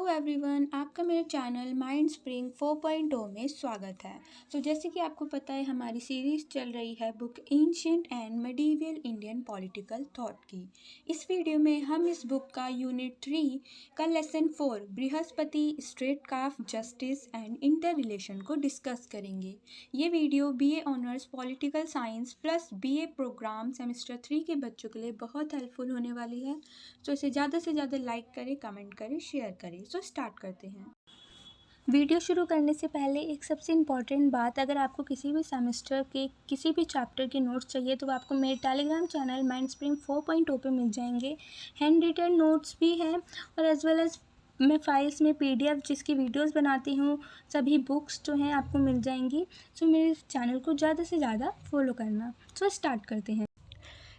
Everyone, आपका मेरे channel mind spring 4.0 में स्वागत है। जैसे कि आपको पता है, हमारी सीरीज चल रही है book ancient and medieval Indian political thought की। इस वीडियो में हम इस बुक का यूनिट 3 का lesson 4 Brihaspati, statecraft, justice and interrelation को डिस्कस करेंगे। ये video BA honours political science plus BA programme semester 3 के बच्चों के लिए बहुत हेल्पफुल होने वाली है। इसे ज़्यादा से ज़्यादा लाइक करें, कमेंट करें, शेयर करें। स्टार्ट करते हैं। वीडियो शुरू करने से पहले एक सबसे इम्पॉर्टेंट बात, अगर आपको किसी भी सेमेस्टर के किसी भी चैप्टर के नोट्स चाहिए तो आपको मेरे टेलीग्राम चैनल माइंड स्प्रिंग 4.0 पे मिल जाएंगे। हैंड रिटन नोट्स भी हैं और एज वेल एज मैं फाइल्स में PDF जिसकी वीडियोस बनाती हूँ, सभी बुक्स जो हैं आपको मिल जाएंगी। मेरे चैनल को ज़्यादा से ज़्यादा फॉलो करना। स्टार्ट करते हैं।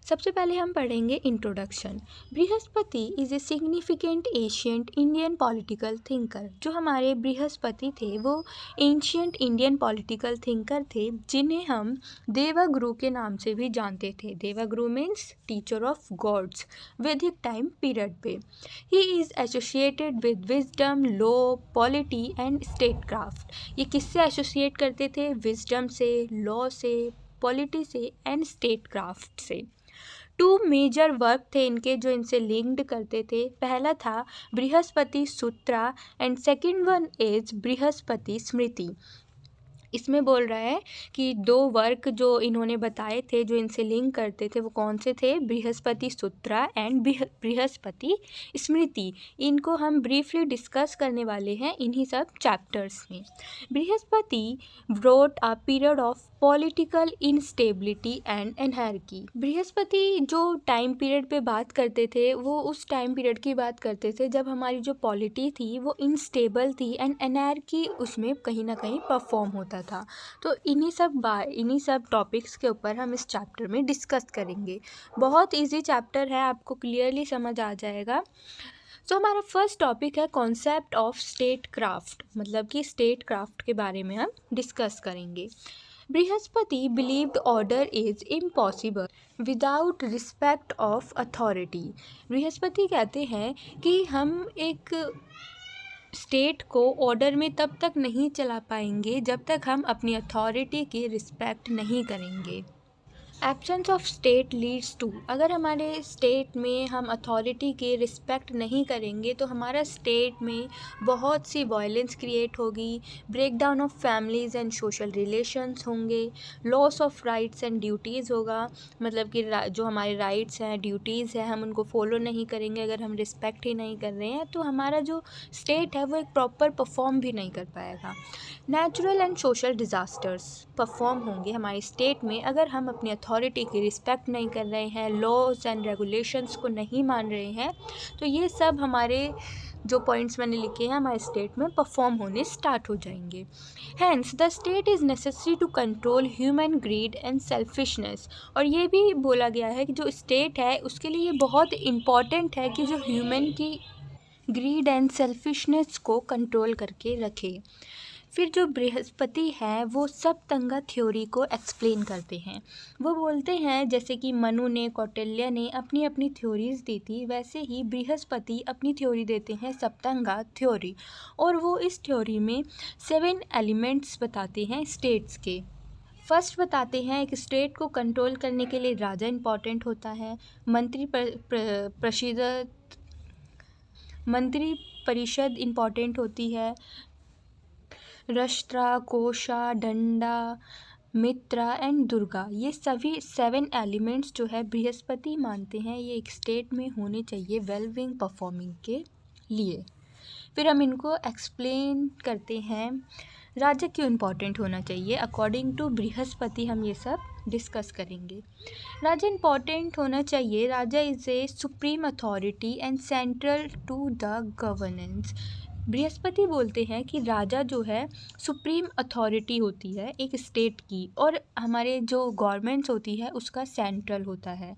सबसे पहले हम पढ़ेंगे introduction. Brihaspati is a significant ancient Indian political thinker. जो हमारे बृहस्पति थे वो एंशियंट इंडियन पॉलिटिकल थिंकर थे, जिन्हें हम देवगुरु के नाम से भी जानते थे। देवगुरु मीन्स टीचर ऑफ गॉड्स, वैदिक टाइम पीरियड पे। He is associated with wisdom, law, polity and statecraft. ये किससे एसोसिएट करते थे? विजडम से, लॉ से, पॉलिटी से एंड स्टेटक्राफ्ट से। 2 मेजर वर्क थे इनके जो इनसे लिंक्ड करते थे। पहला था Brihaspati Sutra and second one is Brihaspati Smriti. इसमें बोल रहा है कि 2 वर्क जो इन्होंने बताए थे जो इनसे लिंक करते थे वो कौन से थे? बृहस्पति सूत्रा एंड बृहस्पति स्मृति। इनको हम ब्रीफली डिस्कस करने वाले हैं इन्हीं सब चैप्टर्स में। Brihaspati wrote a period of political instability and anarchy. Brihaspati जो टाइम पीरियड पे बात करते थे वो उस टाइम पीरियड की बात करते थे जब हमारी जो पॉलिटी थी वो इनस्टेबल थी एंड एनहार्की उसमें कहीं ना कहीं परफॉर्म होता था। तो इन्हीं सब टॉपिक्स के ऊपर हम इस चैप्टर में डिस्कस करेंगे। बहुत इजी चैप्टर है, आपको क्लियरली समझ आ जाएगा। हमारा फर्स्ट टॉपिक है कॉन्सेप्ट ऑफ स्टेट क्राफ्ट, मतलब कि स्टेट क्राफ्ट के बारे में हम डिस्कस करेंगे। Brihaspati believed order is impossible without respect of authority. Brihaspati कहते हैं कि हम एक स्टेट को ऑर्डर में तब तक नहीं चला पाएंगे जब तक हम अपनी अथॉरिटी की रिस्पेक्ट नहीं करेंगे। Absence of state leads to, अगर हमारे स्टेट में हम अथॉरिटी की रिस्पेक्ट नहीं करेंगे तो हमारा स्टेट में बहुत सी वायलेंस क्रिएट होगी, breakdown of families and social relations होंगे, loss of rights and duties होगा। मतलब कि जो हमारे राइट्स हैं, ड्यूटीज़ हैं, हम उनको फॉलो नहीं करेंगे। अगर हम रिस्पेक्ट ही नहीं कर रहे हैं तो हमारा जो स्टेट है वो एक प्रॉपर परफॉर्म भी नहीं कर पाएगा। Natural and social disasters perform होंगे हमारी स्टेट में अगर हम अपनी अथॉरिटी की रिस्पेक्ट नहीं कर रहे हैं, लॉज एंड रेगुलेशंस को नहीं मान रहे हैं। तो ये सब हमारे जो पॉइंट्स मैंने लिखे हैं हमारे स्टेट में परफॉर्म होने स्टार्ट हो जाएंगे। Hence the state is necessary to control human greed and selfishness. और ये भी बोला गया है कि जो स्टेट है उसके लिए ये बहुत इम्पॉर्टेंट है कि जो ह्यूमन की ग्रीड एंड सेल्फिशनेस को कंट्रोल करके रखे। फिर जो बृहस्पति है वो सप्तंगा थ्योरी को एक्सप्लेन करते हैं। वो बोलते हैं जैसे कि मनु ने, कौटिल्य ने अपनी अपनी थ्योरीज दी थी, वैसे ही बृहस्पति अपनी थ्योरी देते हैं सप्तंगा थ्योरी। और वो इस थ्योरी में 7 एलिमेंट्स बताते हैं स्टेट्स के। फर्स्ट बताते हैं एक स्टेट को कंट्रोल करने के लिए राजा इम्पॉर्टेंट होता है, मंत्री परिषद इम्पॉर्टेंट होती है, रष्ट्रा, कोशा, डंडा, मित्रा एंड दुर्गा। ये सभी 7 एलिमेंट्स जो है बृहस्पति मानते हैं ये एक स्टेट में होने चाहिए वेलबिंग परफॉर्मिंग के लिए। फिर हम इनको एक्सप्लेन करते हैं राजा क्यों इम्पॉर्टेंट होना चाहिए। अकॉर्डिंग टू बृहस्पति हम ये सब डिस्कस करेंगे। राजा इम्पॉर्टेंट होना चाहिए। Raja is a supreme authority and central to the governance. Brihaspati बोलते हैं कि राजा जो है सुप्रीम अथॉरिटी होती है एक स्टेट की और हमारे जो गवर्नमेंट्स होती है उसका सेंट्रल होता है।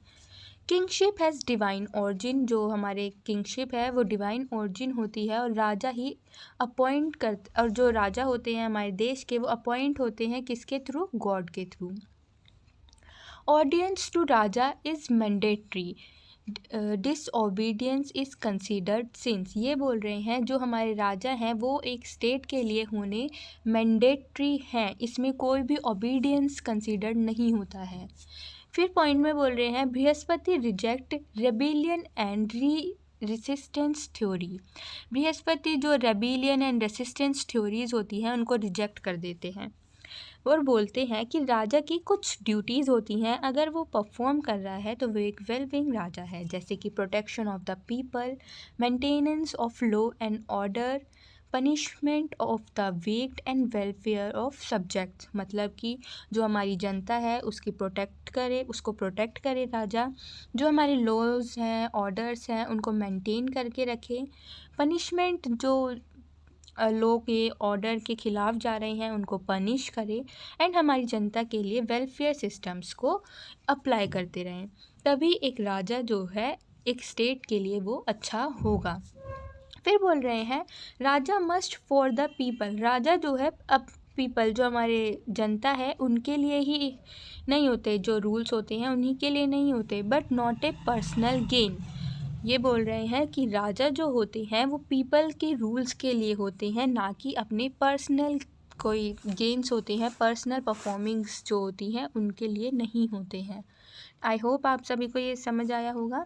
किंगशिप हैज़ डिवाइन ऑरिजिन, जो हमारे किंगशिप है वो डिवाइन ऑरिजिन होती है और राजा ही अपॉइंट कर, और जो राजा होते हैं हमारे देश के वो अपॉइंट होते हैं किसके थ्रू? गॉड के through. Audience to raja is mandatory. Disobedience is considered sins, ये बोल रहे हैं जो हमारे राजा हैं वो एक स्टेट के लिए होने मैंडेटरी हैं, इसमें कोई भी ओबीडियंस कंसिडर्ड नहीं होता है। फिर पॉइंट में बोल रहे हैं Brihaspati reject rebellion and resistance theory, Brihaspati जो रेबिलियन एंड रेसिस्टेंस थ्योरीज होती हैं उनको रिजेक्ट कर देते हैं और बोलते हैं कि राजा की कुछ ड्यूटीज़ होती हैं, अगर वो परफॉर्म कर रहा है तो वो एक वेल बीइंग राजा है, जैसे कि protection of the people, maintenance of law and order, punishment of the weak and welfare of subjects, मतलब कि जो हमारी जनता है उसको प्रोटेक्ट करे राजा, जो हमारे लॉज हैं ऑर्डर्स हैं उनको मेंटेन करके रखे, पनिशमेंट जो लॉ के ऑर्डर के ख़िलाफ़ जा रहे हैं उनको पनिश करे, एंड हमारी जनता के लिए वेलफेयर सिस्टम्स को अप्लाई करते रहें, तभी एक राजा जो है एक स्टेट के लिए वो अच्छा होगा। फिर बोल रहे हैं राजा मस्ट फॉर द पीपल, राजा जो है अब पीपल जो हमारे जनता है उनके लिए ही नहीं होते, जो रूल्स होते हैं उन्हीं के लिए नहीं होते, but not a personal gain, ये बोल रहे हैं कि राजा जो होते हैं वो पीपल के रूल्स के लिए होते हैं, ना कि अपने पर्सनल कोई गेन्स होते हैं, पर्सनल परफॉर्मिंग्स जो होती हैं उनके लिए नहीं होते हैं। आई होप आप सभी को ये समझ आया होगा।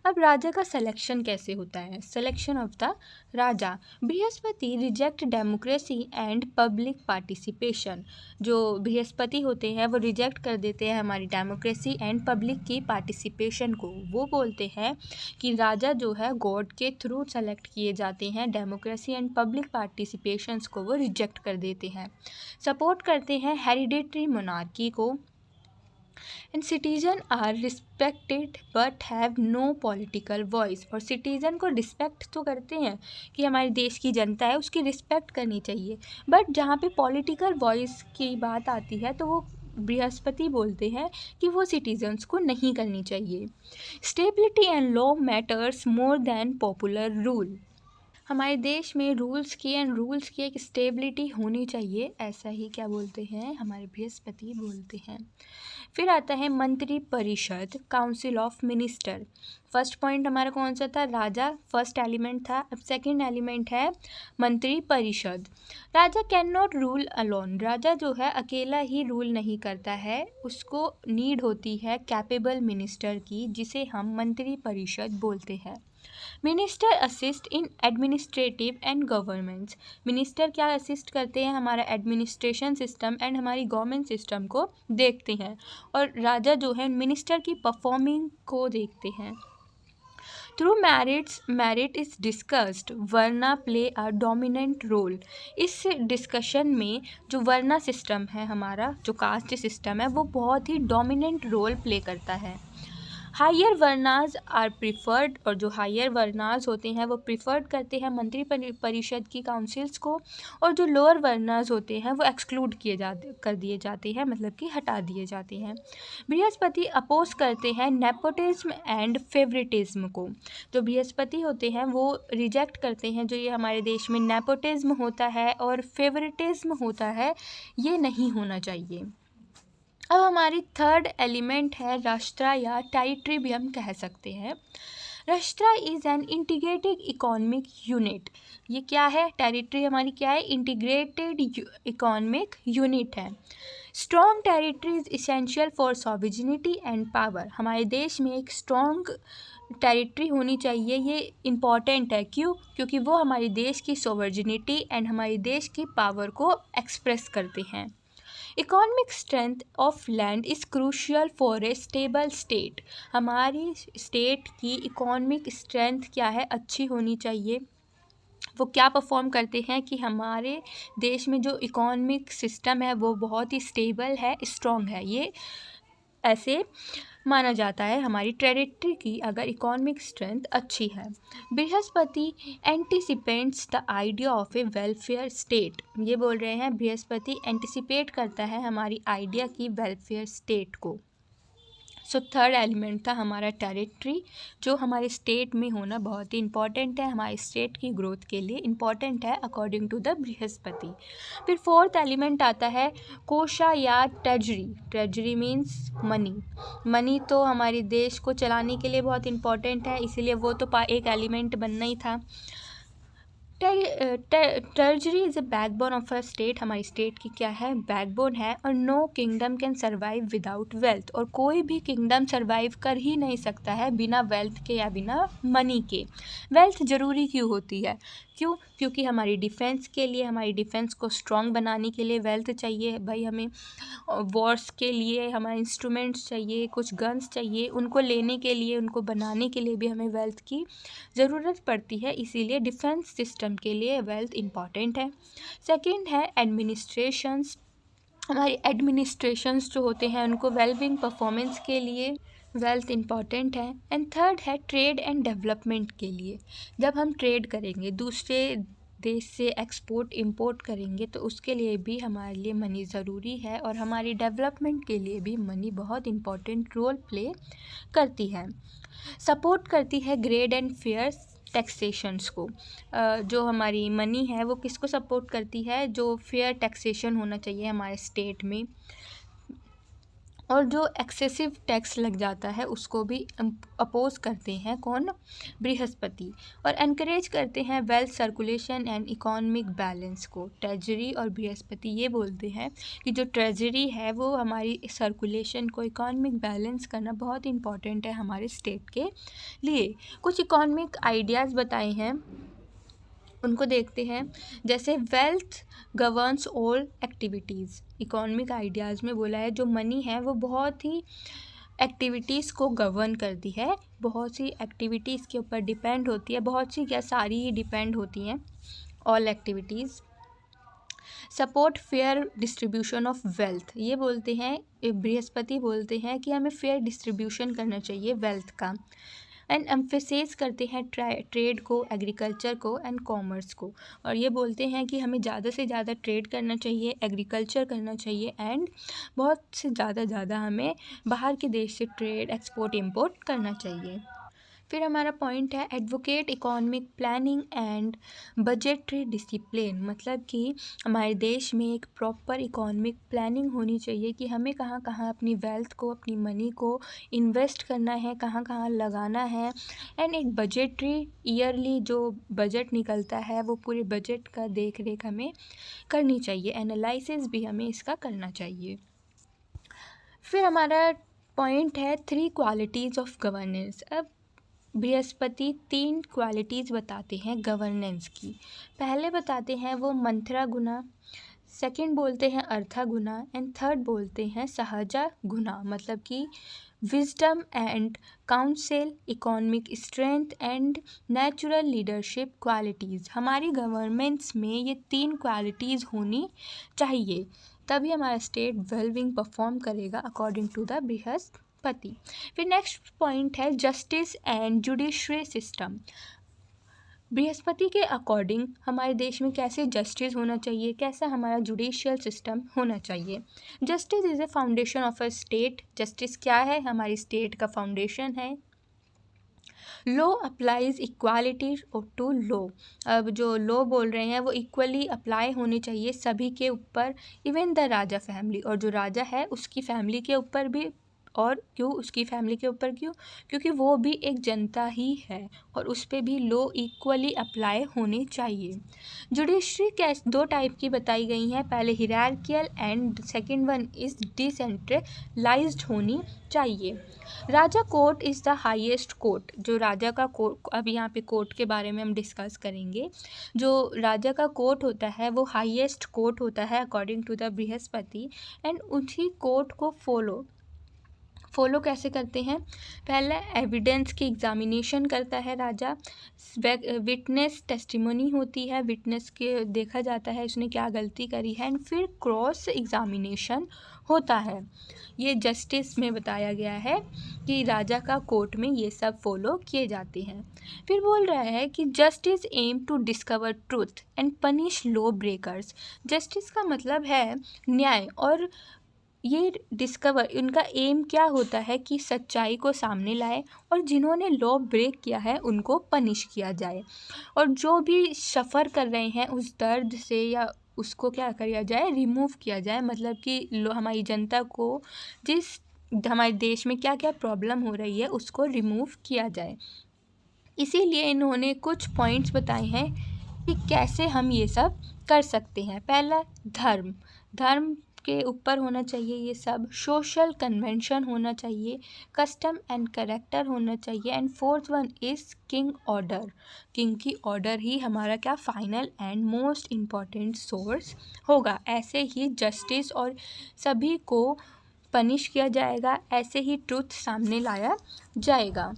अब राजा का सिलेक्शन कैसे होता है, selection of the Raja, Brihaspati reject democracy and public participation, जो बृहस्पति होते हैं वो रिजेक्ट कर देते हैं हमारी डेमोक्रेसी एंड पब्लिक की पार्टिसिपेशन को, वो बोलते हैं कि राजा जो है गॉड के थ्रू सेलेक्ट किए जाते हैं, डेमोक्रेसी एंड पब्लिक पार्टिसिपेशंस को वो रिजेक्ट कर देते हैं, सपोर्ट करते हैं हेरिडेटरी मोनार्की को, and citizen are respected but have no political voice, और सिटीज़न को रिस्पेक्ट तो करते हैं कि हमारे देश की जनता है उसकी रिस्पेक्ट करनी चाहिए, बट जहाँ पे पॉलिटिकल वॉइस की बात आती है तो वो बृहस्पति बोलते हैं कि वो सिटीजन्स को नहीं करनी चाहिए। Stability and law matters more than popular rule, हमारे देश में रूल्स की एक स्टेबिलिटी होनी चाहिए, ऐसा ही क्या बोलते हैं हमारे बृहस्पति बोलते हैं। फिर आता है मंत्री परिषद, council of minister, first point हमारा कौन सा था, राजा फर्स्ट एलिमेंट था, अब सेकंड एलिमेंट है मंत्री परिषद। राजा कैन नॉट रूल अलोन, राजा जो है अकेला ही रूल नहीं करता है, उसको नीड होती है कैपेबल मिनिस्टर की, जिसे हम मंत्री परिषद बोलते हैं। Minister assist in administrative and governments, minister क्या असिस्ट करते हैं, हमारा एडमिनिस्ट्रेशन सिस्टम एंड हमारी गवर्नमेंट सिस्टम को देखते हैं, और राजा जो है मिनिस्टर की परफॉर्मिंग को देखते हैं। Through merit is discussed, varna play a dominant role, इस डिस्कशन में जो वर्ना सिस्टम है हमारा, जो कास्ट सिस्टम है वो बहुत ही डोमिनेंट रोल प्ले करता है। हायर वर्नाज आर प्रिफर्ड, और जो हायर वर्नाज होते हैं वो प्रिफर्ड करते हैं मंत्री परिषद की काउंसिल्स को, और जो लोअर वर्नाज होते हैं वो एक्सक्लूड कर दिए जाते हैं, मतलब कि हटा दिए जाते हैं। बृहस्पति अपोज करते हैं नेपोटिज्म एंड फेवरेटिज्म को, जो बृहस्पति होते हैं वो रिजेक्ट करते हैं जो ये हमारे देश में नेपोटिज्म होता है और फेवरेटिज्म होता है, ये नहीं होना चाहिए। अब हमारी थर्ड एलिमेंट है राष्ट्र या टेरिटरी भी हम कह सकते हैं। राष्ट्र is an integrated economic unit, ये क्या है, टेरिटरी हमारी क्या है, इंटीग्रेटेड इकोनॉमिक यूनिट है। Strong territory is essential for sovereignty and power, हमारे देश में एक स्ट्रॉन्ग टेरिटरी होनी चाहिए, ये इम्पॉर्टेंट है, क्यों, क्योंकि वो हमारे देश की सॉवरेनिटी एंड हमारे देश की पावर को एक्सप्रेस करते हैं। Economic strength of land is crucial for a stable state, हमारी स्टेट की इकोनॉमिक स्ट्रेंथ क्या है, अच्छी होनी चाहिए। वो क्या परफॉर्म करते हैं कि हमारे देश में जो इकोनॉमिक सिस्टम है वो बहुत ही स्टेबल है, स्ट्रॉन्ग है, ये ऐसे माना जाता है हमारी टेरिटरी की अगर इकोनॉमिक स्ट्रेंथ अच्छी है। Brihaspati anticipates the idea of a welfare state, ये बोल रहे हैं बृहस्पति एंटिसिपेट करता है हमारी आइडिया की वेलफेयर स्टेट को। सो थर्ड एलिमेंट था हमारा टेरिटरी, जो हमारे स्टेट में होना बहुत ही इंपॉर्टेंट है, हमारे स्टेट की ग्रोथ के लिए इंपॉर्टेंट है अकॉर्डिंग टू द बृहस्पति। फिर फोर्थ एलिमेंट आता है कोशा या treasury. Treasury means money. Money तो हमारे देश को चलाने के लिए बहुत इंपॉर्टेंट है, इसीलिए वो तो एक एलिमेंट बनना ही था। Treasury is a backbone of a state. हमारी स्टेट की क्या है, बैकबोन है। और no kingdom can survive without wealth. और कोई भी किंगडम सर्वाइव कर ही नहीं सकता है बिना वेल्थ के या बिना मनी के। वेल्थ ज़रूरी क्यों होती है, क्योंकि हमारी डिफेंस के लिए, हमारी डिफेंस को स्ट्रॉन्ग बनाने के लिए वेल्थ चाहिए भाई। हमें वॉर्स के लिए हमारे इंस्ट्रूमेंट्स चाहिए, कुछ गन्स चाहिए, उनको लेने के लिए, उनको बनाने के लिए भी हमें वेल्थ की ज़रूरत पड़ती है, इसीलिए डिफेंस सिस्टम के लिए वेल्थ इम्पॉर्टेंट है। सेकंड है एडमिनिस्ट्रेशंस। हमारी एडमिनिस्ट्रेशंस जो होते हैं उनको वेलबिंग परफॉर्मेंस के लिए वेल्थ इम्पॉर्टेंट है। एंड थर्ड है ट्रेड एंड डेवलपमेंट के लिए। जब हम ट्रेड करेंगे, दूसरे देश से एक्सपोर्ट इंपोर्ट करेंगे, तो उसके लिए भी हमारे लिए मनी ज़रूरी है, और हमारी डेवलपमेंट के लिए भी मनी बहुत इम्पॉर्टेंट रोल प्ले करती है। सपोर्ट करती है ग्रेड एंड फेयर टैक्सेशंस को। जो हमारी मनी है वो किसको सपोर्ट करती है, जो फेयर टैक्सेशन होना चाहिए हमारे स्टेट में, और जो एक्सेसिव टैक्स लग जाता है उसको भी अपोज करते हैं कौन, बृहस्पति। और एनकरेज करते हैं wealth circulation and economic balance को। ट्रेजरी और बृहस्पति ये बोलते हैं कि जो ट्रेजरी है वो हमारी सर्कुलेशन को, इकोनॉमिक बैलेंस करना बहुत इंपॉर्टेंट है हमारे स्टेट के लिए। कुछ इकोनॉमिक आइडियाज़ बताए हैं, उनको देखते हैं। जैसे wealth governs all activities. Economic ideas में बोला है जो मनी है वो बहुत ही एक्टिविटीज़ को गवर्न करती है, बहुत सी एक्टिविटीज़ के ऊपर डिपेंड होती है, बहुत सी क्या सारी ही डिपेंड होती हैं, all activities. Support fair distribution of wealth. ये बोलते हैं, बृहस्पति बोलते हैं कि हमें फेयर डिस्ट्रीब्यूशन करना चाहिए वेल्थ का। एंड एम्फेसाइज करते हैं ट्रेड को, एग्रीकल्चर को एंड कॉमर्स को। और ये बोलते हैं कि हमें ज़्यादा से ज़्यादा ट्रेड करना चाहिए, एग्रीकल्चर करना चाहिए, एंड बहुत से ज़्यादा हमें बाहर के देश से ट्रेड, एक्सपोर्ट, इंपोर्ट करना चाहिए। फिर हमारा पॉइंट है advocate economic planning and budgetary discipline. मतलब कि हमारे देश में एक प्रॉपर इकोनॉमिक प्लानिंग होनी चाहिए कि हमें कहाँ कहाँ अपनी वेल्थ को, अपनी मनी को इन्वेस्ट करना है, कहाँ कहाँ लगाना है। एंड एक बजटरी ईयरली जो बजट निकलता है वो पूरे बजट का देख रेख हमें करनी चाहिए, एनालिसिस भी हमें इसका करना चाहिए। फिर हमारा पॉइंट है 3 क्वालिटीज़ ऑफ गवर्नेंस। अब बृहस्पति 3 क्वालिटीज़ बताते हैं गवर्नेंस की। पहले बताते हैं वो मंत्रा गुना, सेकंड बोलते हैं अर्था गुना, एंड थर्ड बोलते हैं सहजा गुना। मतलब कि wisdom and council, economic strength and natural leadership qualities. हमारी गवर्नमेंट्स में ये 3 क्वालिटीज़ होनी चाहिए, तभी हमारा स्टेट वेलबिंग परफॉर्म करेगा अकॉर्डिंग टू द बृहस्पति। फिर नेक्स्ट पॉइंट है justice and judiciary system. Brihaspati के अकॉर्डिंग हमारे देश में कैसे जस्टिस होना चाहिए, कैसा हमारा जुडिशियल सिस्टम होना चाहिए। Justice is a foundation of a state. Justice क्या है, हमारी स्टेट का फाउंडेशन है। Law applies equality to law. अब जो लॉ बोल रहे हैं वो इक्वली अप्लाई होनी चाहिए सभी के ऊपर, इवन द राजा फैमिली। और जो राजा है उसकी फैमिली के ऊपर भी। और क्यों उसकी फैमिली के ऊपर, क्यों, क्योंकि वो भी एक जनता ही है और उस पर भी लॉ इक्वली अप्लाई होने चाहिए। जुडिशरी कैसे 2 टाइप की बताई गई हैं, पहले hierarchical and second one is decentralised होनी चाहिए। Raja court is the highest court. जो राजा का कोर्ट, अब यहाँ पे कोर्ट के बारे में हम डिस्कस करेंगे। जो राजा का कोर्ट होता है वो हाईएस्ट कोर्ट होता है according to the Brihaspati. And उसी कोर्ट को फॉलो कैसे करते हैं, पहले एविडेंस की एग्जामिनेशन करता है राजा। विटनेस टेस्टिमनी होती है, विटनेस के देखा जाता है उसने क्या गलती करी है, एंड फिर क्रॉस एग्जामिनेशन होता है। ये जस्टिस में बताया गया है कि राजा का कोर्ट में ये सब फॉलो किए जाते हैं। फिर बोल रहा है कि justice aim to discover truth and punish law breakers. Justice का मतलब है न्याय, और ये डिस्कवर उनका एम क्या होता है कि सच्चाई को सामने लाए और जिन्होंने लॉ ब्रेक किया है उनको पनिश किया जाए, और जो भी सफ़र कर रहे हैं उस दर्द से या उसको क्या किया जाए, रिमूव किया जाए। मतलब कि हमारी जनता को जिस हमारे देश में क्या क्या प्रॉब्लम हो रही है उसको रिमूव किया जाए। इसीलिए इन्होंने कुछ पॉइंट्स बताए हैं कि कैसे हम ये सब कर सकते हैं। पहला, धर्म। धर्म के ऊपर होना चाहिए ये सब। सोशल कन्वेंशन होना चाहिए। कस्टम एंड करेक्टर होना चाहिए। And fourth one is king order. King की ऑर्डर ही हमारा क्या final and most important source होगा। ऐसे ही जस्टिस और सभी को पनिश किया जाएगा, ऐसे ही ट्रुथ सामने लाया जाएगा।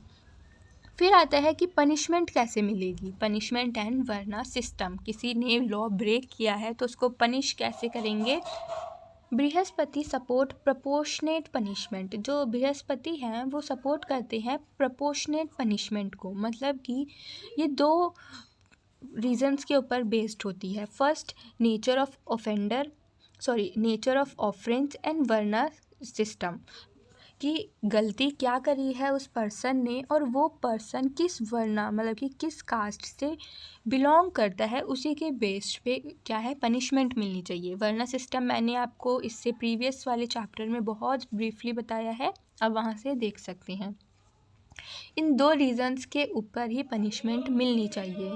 फिर आता है कि पनिशमेंट कैसे मिलेगी। पनिशमेंट एंड वरना सिस्टम। किसी ने लॉ ब्रेक किया है तो उसको पनिश कैसे करेंगे। Brihaspati support proportionate punishment. जो बृहस्पति हैं वो सपोर्ट करते हैं प्रपोर्शनेट पनिशमेंट को। मतलब कि ये दो रीजंस के ऊपर बेस्ड होती है। फर्स्ट, नेचर ऑफ ऑफरेंस एंड वरना सिस्टम, कि गलती क्या करी है उस पर्सन ने और वो पर्सन किस वर्ना मतलब कि किस कास्ट से बिलोंग करता है, उसी के बेस पे क्या है पनिशमेंट मिलनी चाहिए। वर्ना सिस्टम मैंने आपको इससे प्रीवियस वाले चैप्टर में बहुत ब्रीफली बताया है, अब वहाँ से देख सकते हैं। इन दो रीजंस के ऊपर ही पनिशमेंट मिलनी चाहिए।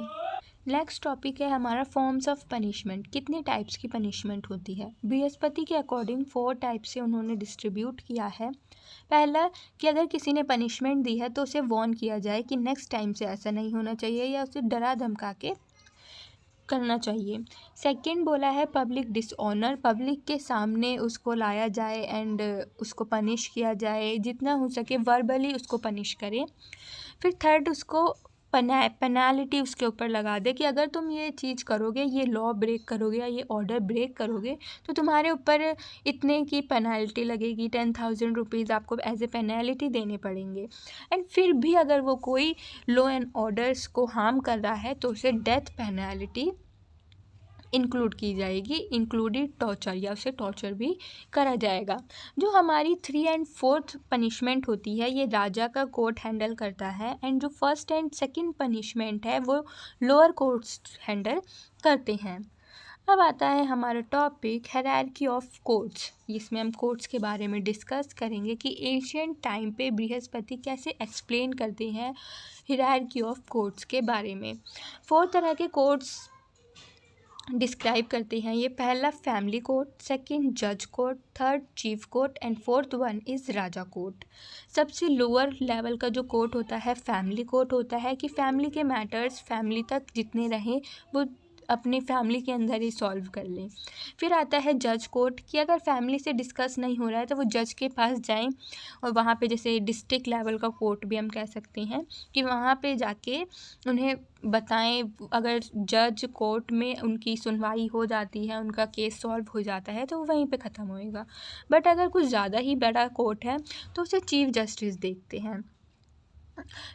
नेक्स्ट टॉपिक है हमारा फॉर्म्स ऑफ पनिशमेंट। कितने टाइप्स की पनिशमेंट होती है। बृहस्पति के अकॉर्डिंग 4 टाइप से उन्होंने डिस्ट्रीब्यूट किया है। पहला, कि अगर किसी ने पनिशमेंट दी है तो उसे वार्न किया जाए कि नेक्स्ट टाइम से ऐसा नहीं होना चाहिए, या उसे डरा धमका के करना चाहिए। सेकंड बोला है पब्लिक डिसऑनर। पब्लिक के सामने उसको लाया जाए एंड उसको पनिश किया जाए, जितना हो सके वर्बली उसको पनिश करें। फिर थर्ड, उसको पेनाल्टी उसके ऊपर लगा दे कि अगर तुम ये चीज़ करोगे, ये लॉ ब्रेक करोगे या ये ऑर्डर ब्रेक करोगे तो तुम्हारे ऊपर इतने की पेनाल्टी लगेगी, 10,000 रुपीज़ आपको एज ए पेनाल्टी देने पड़ेंगे। एंड फिर भी अगर वो कोई लॉ एंड ऑर्डर्स को हार्म कर रहा है तो उसे डेथ पेनाल्टी इंक्लूड की जाएगी, इंक्लूडेड टॉर्चर, या उसे टॉर्चर भी करा जाएगा। जो हमारी 3 एंड 4th पनिशमेंट होती है ये राजा का कोर्ट हैंडल करता है, एंड जो फर्स्ट एंड सेकंड पनिशमेंट है वो लोअर कोर्ट्स हैंडल करते हैं। अब आता है हमारा टॉपिक हायरार्की ऑफ कोर्ट्स। इसमें हम कोर्ट्स के बारे में डिस्कस करेंगे कि एशियंट टाइम पे बृहस्पति कैसे एक्सप्लेन करते हैं हायरार्की ऑफ कोर्ट्स के बारे में। 4 तरह के कोर्ट्स डिस्क्राइब करते हैं ये। पहला फैमिली कोर्ट, सेकंड जज court, third chief court and fourth one is Raja court. सबसे लोअर लेवल का जो कोर्ट होता है फैमिली कोर्ट होता है, कि फैमिली के मैटर्स फैमिली तक जितने रहें वो अपनी फैमिली के अंदर ही सॉल्व कर लें। फिर आता है जज कोर्ट, कि अगर फैमिली से डिस्कस नहीं हो रहा है तो वो जज के पास जाएं, और वहाँ पे जैसे डिस्ट्रिक्ट लेवल का कोर्ट भी हम कह सकते हैं, कि वहाँ पे जाके उन्हें बताएं। अगर जज कोर्ट में उनकी सुनवाई हो जाती है, उनका केस सॉल्व हो जाता है तो वो वहीं पे ख़त्म होएगा। बट अगर कुछ ज़्यादा ही बड़ा कोर्ट है तो उसे चीफ जस्टिस देखते हैं।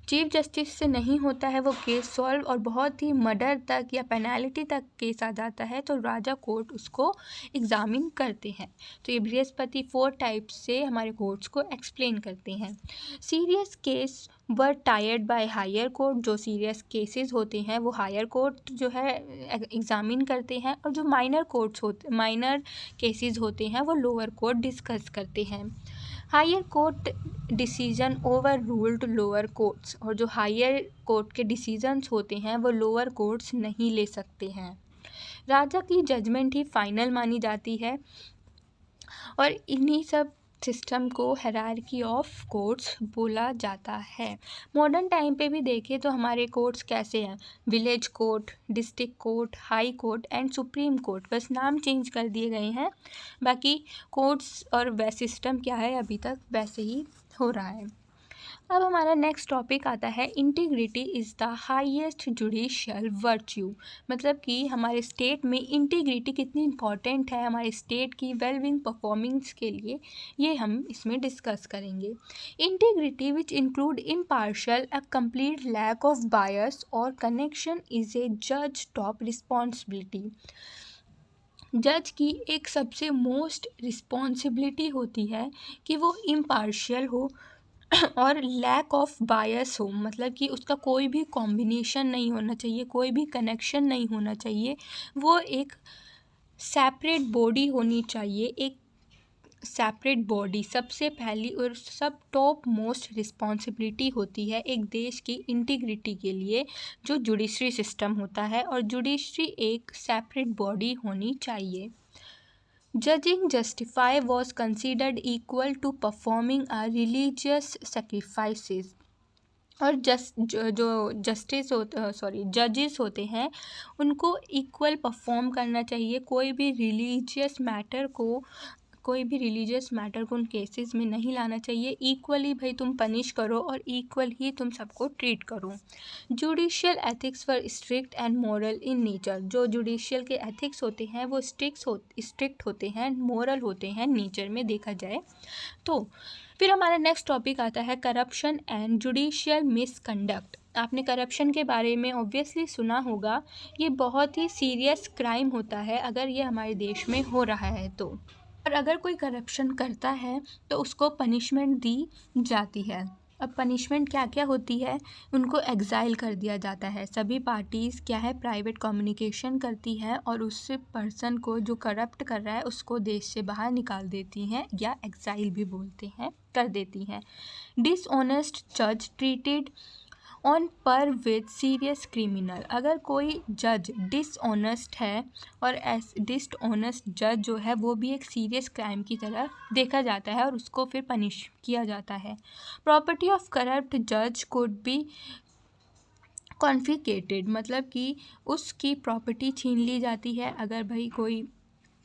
चीफ जस्टिस से नहीं होता है वो केस सॉल्व और बहुत ही मर्डर तक या पेनाल्टी तक केस आ जाता है तो राजा कोर्ट उसको एग्जामिन करते हैं। तो ये बृहस्पति 4 टाइप से हमारे कोर्ट्स को एक्सप्लेन करते हैं। Serious case were tried by higher court. जो सीरियस केसेस होते हैं वो हायर कोर्ट जो है एग्जामिन करते हैं, और जो माइनर केसेस होते हैं वो लोअर कोर्ट डिस्कस करते हैं। Higher court decision overruled lower courts. और जो हायर कोर्ट के डिसीजंस होते हैं वो लोअर कोर्ट्स नहीं ले सकते हैं। राजा की जजमेंट ही फाइनल मानी जाती है, और इन्हीं सब सिस्टम को हायरार्की ऑफ कोर्ट्स बोला जाता है। मॉडर्न टाइम पे भी देखें तो हमारे कोर्ट्स कैसे हैं। Village court, district court, high court and supreme court, बस नाम चेंज कर दिए गए हैं। बाकी कोर्ट्स और वह सिस्टम क्या है अभी तक वैसे ही हो रहा है। अब हमारा नेक्स्ट टॉपिक आता है integrity is the highest judicial virtue. मतलब कि हमारे स्टेट में इंटीग्रिटी कितनी इम्पॉर्टेंट है हमारे स्टेट की वेलबींग परफॉर्मेंस के लिए, ये हम इसमें डिस्कस करेंगे। Integrity which include impartial a complete lack of bias और कनेक्शन इज़ ए जज टॉप रिस्पॉन्सिबिलिटी। जज की एक सबसे मोस्ट रिस्पॉन्सिबिलिटी होती है कि वो इम्पार्शियल हो और लैक ऑफ बायस हो, मतलब कि उसका कोई भी कॉम्बिनेशन नहीं होना चाहिए, कोई भी कनेक्शन नहीं होना चाहिए। वो एक सेपरेट बॉडी होनी चाहिए, एक सेपरेट बॉडी सबसे पहली और सब टॉप मोस्ट रिस्पॉन्सिबिलिटी होती है एक देश की इंटीग्रिटी के लिए, जो जुडिशरी सिस्टम होता है, और जुडिशरी एक सेपरेट बॉडी होनी चाहिए। Judging justify was considered equal to performing a religious sacrifices। और जो जजेस होते हैं उनको इक्वल परफॉर्म करना चाहिए, कोई भी रिलीजियस मैटर को उन केसेस में नहीं लाना चाहिए। इक्वली भाई तुम पनिश करो और इक्वल ही तुम सबको ट्रीट करो। Judicial ethics for strict and moral in nature. जो जुडिशियल के एथिक्स होते हैं वो स्ट्रिक्ट होते हैं, मॉरल होते हैं नेचर में देखा जाए तो। फिर हमारा नेक्स्ट टॉपिक आता है करप्शन एंड जुडिशियल मिसकंडक्ट। आपने करप्शन के बारे में ऑब्वियसली सुना होगा, ये बहुत ही सीरियस क्राइम होता है अगर ये हमारे देश में हो रहा है तो। और अगर कोई करप्शन करता है तो उसको पनिशमेंट दी जाती है। अब पनिशमेंट क्या क्या होती है, उनको एग्जाइल कर दिया जाता है। सभी पार्टीज़ क्या है, प्राइवेट कम्युनिकेशन करती हैं और उस पर्सन को जो करप्ट कर रहा है उसको देश से बाहर निकाल देती हैं, या एग्जाइल भी बोलते हैं, कर देती हैं। डिसऑनेस्ट जज ट्रीटेड ऑन पर विद सीरियस क्रिमिनल। अगर कोई जज डिसऑनेस्ट है, और डिसऑनेस्ट जज जो है वो भी एक सीरियस क्राइम की तरह देखा जाता है और उसको फिर पनिश किया जाता है। प्रॉपर्टी ऑफ करप्ट जज कुड बी कॉन्फिस्केटेड, मतलब कि उसकी प्रॉपर्टी छीन ली जाती है। अगर भाई कोई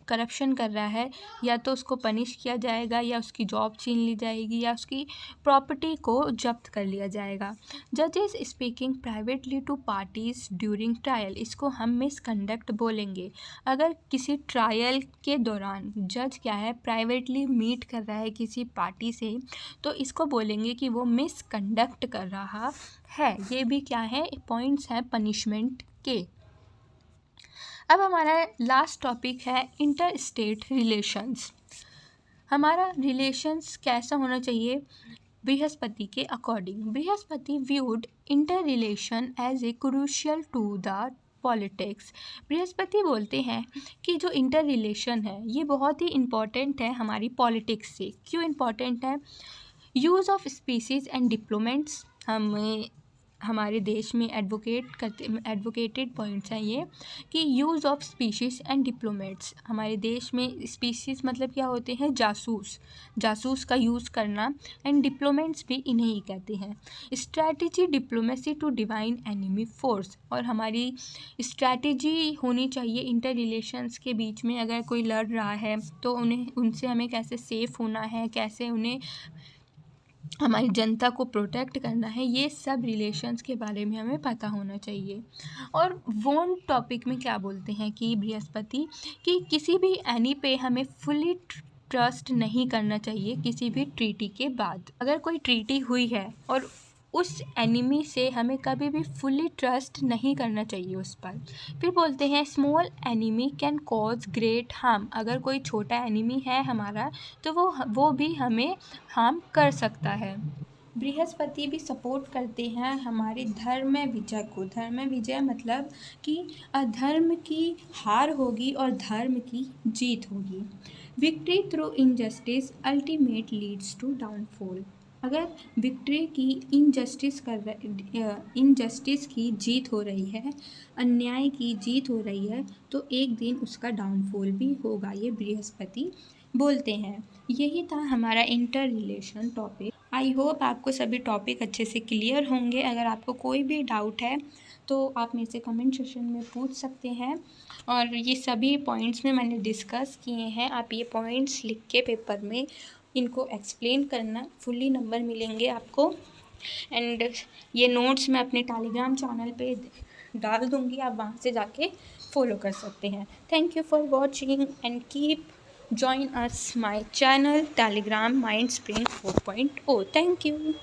करप्शन कर रहा है, या तो उसको पनिश किया जाएगा, या उसकी जॉब छीन ली जाएगी, या उसकी प्रॉपर्टी को जब्त कर लिया जाएगा। जजेस speaking privately to parties during trial, इसको हम मिसकंडक्ट बोलेंगे। अगर किसी ट्रायल के दौरान जज क्या है, प्राइवेटली मीट कर रहा है किसी पार्टी से, तो इसको बोलेंगे कि वो मिसकंडक्ट कर रहा है। ये भी क्या है, पॉइंट्स हैं पनिशमेंट के। अब हमारा लास्ट टॉपिक है इंटर स्टेट रिलेशंस। हमारा रिलेशंस कैसा होना चाहिए बृहस्पति के according. Brihaspati viewed inter relation as a crucial to the politics. Brihaspati बोलते हैं कि जो इंटर रिलेशन है ये बहुत ही इम्पॉर्टेंट है हमारी पॉलिटिक्स से। क्यों इम्पॉर्टेंट है? Use of species and diplomats हमारे देश में एडवोकेटेड पॉइंट्स हैं ये, कि use of species and diplomats. हमारे देश में स्पीशीज़ मतलब क्या होते हैं, जासूस का यूज़ करना, एंड डिप्लोमेट्स भी इन्हें ही कहते हैं। Strategy diplomacy to divine enemy force, और हमारी स्ट्रैटेजी होनी चाहिए इंटर रिलेशंस के बीच में। अगर कोई लड़ रहा है तो उनसे हमें कैसे सेफ़ होना है, कैसे उन्हें हमारी जनता को प्रोटेक्ट करना है, ये सब रिलेशंस के बारे में हमें पता होना चाहिए। और वोन टॉपिक में क्या बोलते हैं कि बृहस्पति कि किसी भी एनी पे हमें फुली ट्रस्ट नहीं करना चाहिए किसी भी ट्रीटी के बाद। अगर कोई ट्रीटी हुई है और उस एनिमी से हमें कभी भी फुली ट्रस्ट नहीं करना चाहिए उस पर। फिर बोलते हैं small enemy can cause great harm. अगर कोई छोटा एनिमी है हमारा तो वो भी हमें हार्म कर सकता है। बृहस्पति भी सपोर्ट करते हैं हमारे धर्म विजय को। धर्म विजय मतलब कि अधर्म की हार होगी और धर्म की जीत होगी। Victory through injustice ultimate leads to downfall. अगर विक्ट्री की इनजस्टिस की जीत हो रही है, अन्याय की जीत हो रही है, तो एक दिन उसका डाउनफॉल भी होगा, ये बृहस्पति बोलते हैं। यही था हमारा inter relation topic. I hope आपको सभी टॉपिक अच्छे से क्लियर होंगे। अगर आपको कोई भी डाउट है तो आप मेरे से कमेंट सेक्शन में पूछ सकते हैं। और ये सभी पॉइंट्स में मैंने डिस्कस किए हैं, आप ये पॉइंट्स लिख के पेपर में इनको एक्सप्लेन करना, फुल्ली नंबर मिलेंगे आपको। एंड ये नोट्स मैं अपने टेलीग्राम चैनल पे डाल दूँगी, आप वहाँ से जाके फॉलो कर सकते हैं। Thank you for watching and keep join us my channel Telegram Mind Spring 4.0. Thank you.